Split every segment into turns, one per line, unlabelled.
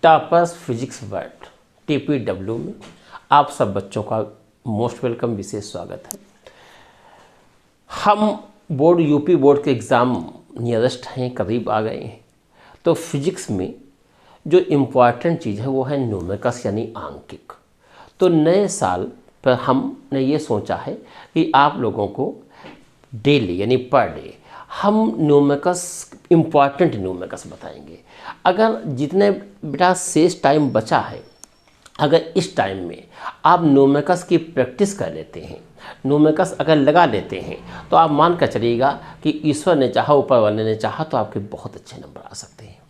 Toppers physics world TPW में आप सब बच्चों का मोस्ट वेलकम, विशेष स्वागत है। हम यूपी बोर्ड के एग्ज़ाम नियरेस्ट हैं, करीब आ गए हैं। तो फिजिक्स में जो इम्पॉर्टेंट चीज़ है वो है न्यूमेरिकल्स यानी आंकिक। तो नए साल पर हमने ये सोचा है कि आप लोगों को डेली यानी पर डे हम न्यूमेरिकल्स, इम्पॉर्टेंट न्यूमेरिकल्स बताएंगे। अगर जितने बेटा शेष टाइम बचा है, अगर इस टाइम में आप न्यूमेरिकल्स की प्रैक्टिस कर लेते हैं, न्यूमेरिकल्स अगर लगा लेते हैं, तो आप मान कर चलिएगा कि ईश्वर ने चाहा, ऊपर वाले ने चाहा तो आपके बहुत अच्छे नंबर आ सकते हैं।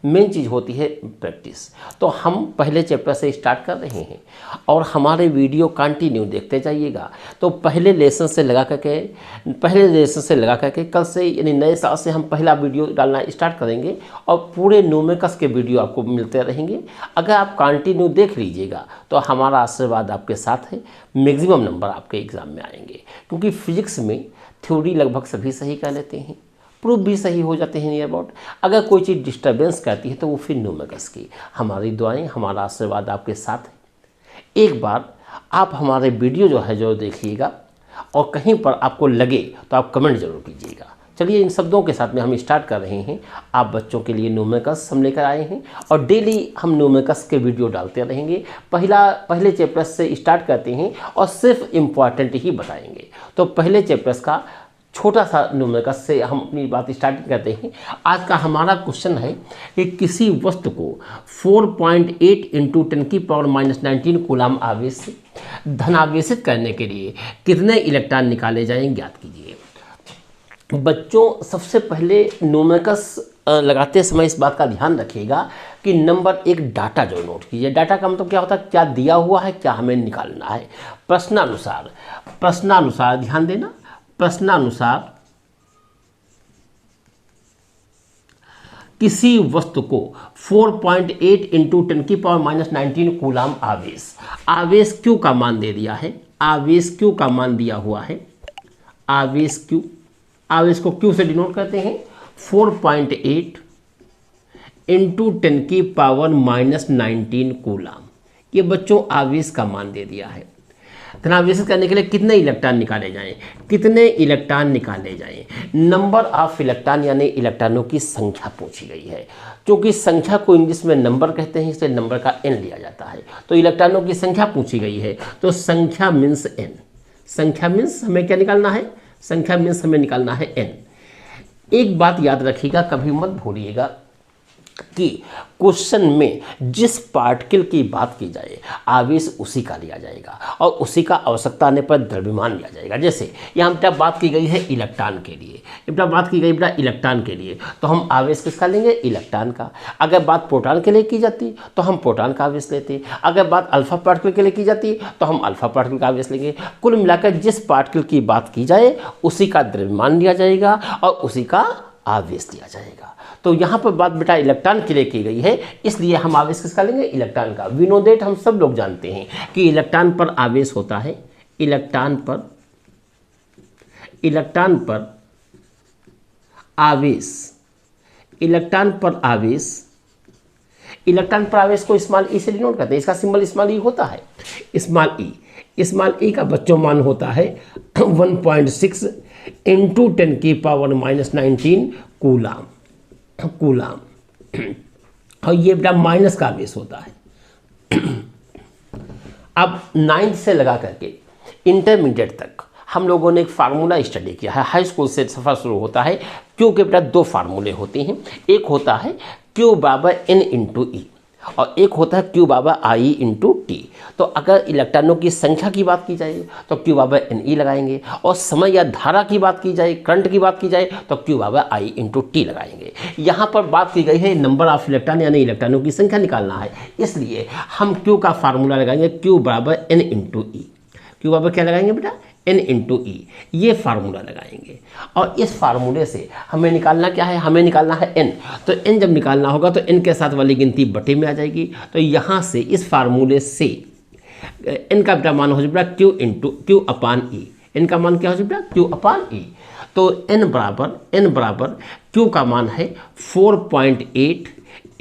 मेन चीज़ होती है प्रैक्टिस। तो हम पहले चैप्टर से स्टार्ट कर रहे हैं और हमारे वीडियो कंटिन्यू देखते जाइएगा। तो पहले लेसन से लगा करके कल से यानी नए साल से हम पहला वीडियो डालना स्टार्ट करेंगे और पूरे न्यूमेरिकल्स के वीडियो आपको मिलते रहेंगे। अगर आप कंटिन्यू देख लीजिएगा तो हमारा आशीर्वाद आपके साथ है, मैक्सिमम नंबर आपके एग्ज़ाम में आएंगे। क्योंकि फिजिक्स में थ्योरी लगभग सभी सही कर लेते हैं, प्रूफ भी सही हो जाते हैं नियर अबाउट। अगर कोई चीज़ डिस्टर्बेंस करती है तो वो फिर न्यूमेरिकल्स की। हमारी दुआएं, हमारा आशीर्वाद आपके साथ है। एक बार आप हमारे वीडियो जो देखिएगा और कहीं पर आपको लगे तो आप कमेंट जरूर कीजिएगा। चलिए, इन शब्दों के साथ में हम स्टार्ट कर रहे हैं। आप बच्चों के लिए न्यूमेरिकल्स हम लेकर आए हैं और डेली हम न्यूमेरिकल्स के वीडियो डालते रहेंगे। पहले चैप्टर से स्टार्ट करते हैं और सिर्फ इम्पॉर्टेंट ही बताएंगे। तो पहले चैप्टर्स का छोटा सा न्यूमेरिकल्स से हम अपनी बात स्टार्ट करते हैं। आज का हमारा क्वेश्चन है कि किसी वस्तु को 4.8 × 10⁻⁻19 कूलम आवेश से धनावेशित करने के लिए कितने इलेक्ट्रॉन निकाले जाएंगे, ज्ञात कीजिए। बच्चों, सबसे पहले न्यूमेरिकल्स लगाते समय इस बात का ध्यान रखिएगा कि नंबर एक डाटा जो नोट कीजिए। डाटा का मतलब क्या होता है, क्या दिया हुआ है, क्या हमें निकालना है। प्रश्नानुसार ध्यान देना। प्रश्नानुसार किसी वस्तु को 4.8 × 10⁻⁻19 कूलम आवेश Q का मान दे दिया है। आवेश Q का मान दिया हुआ है। आवेश को Q से डिनोट करते हैं। 4.8 × 10⁻⁻19 कूलम, ये बच्चों आवेश का मान दे दिया है। धनावेशित करने के लिए कितने इलेक्ट्रॉन निकाले जाएं। नंबर ऑफ इलेक्ट्रॉन यानी इलेक्ट्रॉनों की संख्या पूछी गई है। क्योंकि संख्या को इंग्लिश में नंबर कहते हैं, इसलिए नंबर का n लिया जाता है। तो इलेक्ट्रॉनों की संख्या पूछी गई है, तो संख्या मीन्स n। संख्या मीन्स हमें क्या निकालना है, संख्या मीन्स हमें निकालना है n। एक बात याद रखिएगा, कभी मत भूलिएगा कि क्वेश्चन में जिस पार्टिकल की बात की जाए आवेश उसी का लिया जाएगा और उसी का आवश्यकता आने पर द्रव्यमान लिया जाएगा। जैसे यहाँ बेटा बात की गई है इलेक्ट्रॉन के लिए, इलेक्ट्रॉन के लिए, तो हम आवेश किसका लेंगे, इलेक्ट्रॉन का। अगर बात प्रोटॉन के लिए की जाती तो हम प्रोटॉन का आवेश लेते। अगर बात अल्फा पार्टिकल के लिए की जाती तो हम अल्फा पार्टिकल का आवेश लेंगे। कुल मिलाकर जिस पार्टिकल की बात की जाए उसी का द्रव्यमान लिया जाएगा और उसी का आवेश दिया जाएगा। तो यहाँ पर बात बेटा इलेक्ट्रॉन के लिए की गई है, इसलिए हम आवेश किसका लेंगे, इलेक्ट्रॉन का। वी नो दैट, हम सब लोग जानते हैं कि इलेक्ट्रॉन पर आवेश होता है। इलेक्ट्रॉन पर आवेश को स्मॉल ई से डिनोट करते हैं। इसका सिंबल स्मॉल ई होता है। स्मॉल ई का बच्चों मान होता है 1.6 × 10⁻⁻19 कूलम। और ये बेटा माइनस का आवेश होता है। अब 9th से लगा करके इंटरमीडिएट तक हम लोगों ने एक फार्मूला स्टडी किया है। हाई स्कूल से सफ़र शुरू होता है। क्यू के बेटा दो फार्मूले होते हैं। एक होता है Q = N × E और एक होता है Q = I × T। तो अगर इलेक्ट्रॉनों की संख्या की बात की जाए तो Q = NE लगाएंगे और समय या धारा की बात की जाए, करंट की बात की जाए तो Q = I × T लगाएंगे। यहाँ पर बात की गई है नंबर ऑफ इलेक्ट्रॉन यानी इलेक्ट्रॉनों की संख्या निकालना है, इसलिए हम Q का फार्मूला लगाएंगे Q = N × E। Q = क्या लगाएंगे बेटा, N × E। ये फार्मूला लगाएंगे और इस फार्मूले से हमें निकालना क्या है, हमें निकालना है N। तो N जब निकालना होगा तो N के साथ वाली गिनती बटे में आ जाएगी। तो यहाँ से इस फार्मूले से N का बेटा मान हो जाएगा Q / E। N का मान क्या हो जाएगा, Q / E। तो N बराबर Q का मान है 4.8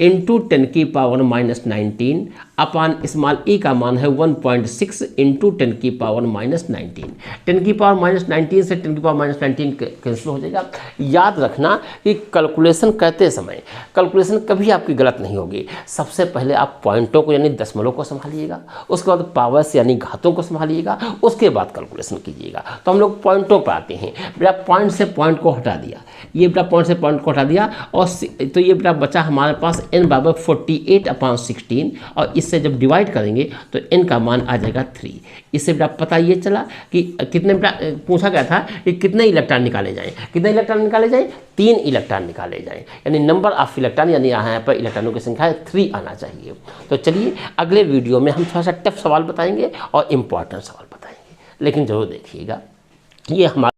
इंटू 10 की पावर माइनस 19 अपान स्मॉल ई का मान है 1.6 इंटू 10 की पावर माइनस 19। 10 की पावर माइनस 19 से 10 की पावर माइनस 19 कैंसिल हो जाएगा। याद रखना कि कैलकुलेशन करते समय कैलकुलेशन कभी आपकी गलत नहीं होगी। सबसे पहले आप पॉइंटों को यानी दशमलव को संभालिएगा, उसके बाद पावर्स यानी घातों को संभालिएगा, उसके बाद कैलकुलेशन कीजिएगा। तो हम लोग पॉइंटों पर आते हैं। बेटा पॉइंट से पॉइंट को हटा दिया, ये बेटा पॉइंट से पॉइंट को हटा दिया और तो ये बेटा बचा हमारे पास n बराबर 48/16 और इससे जब डिवाइड करेंगे तो n का मान आ जाएगा 3। इससे बेटा पता ये चला कि कितने बेटा पूछा गया था कि कितने इलेक्ट्रॉन निकाले जाएं, कितने इलेक्ट्रॉन निकाले जाएं, 3 इलेक्ट्रॉन निकाले जाएं, यानी नंबर ऑफ इलेक्ट्रॉन यानी यहाँ पर इलेक्ट्रॉनों की संख्या 3 आना चाहिए। तो चलिए अगले वीडियो में हम थोड़ा सा टफ सवाल बताएंगे और इम्पॉर्टेंट सवाल बताएंगे, लेकिन जरूर देखिएगा। ये हमारा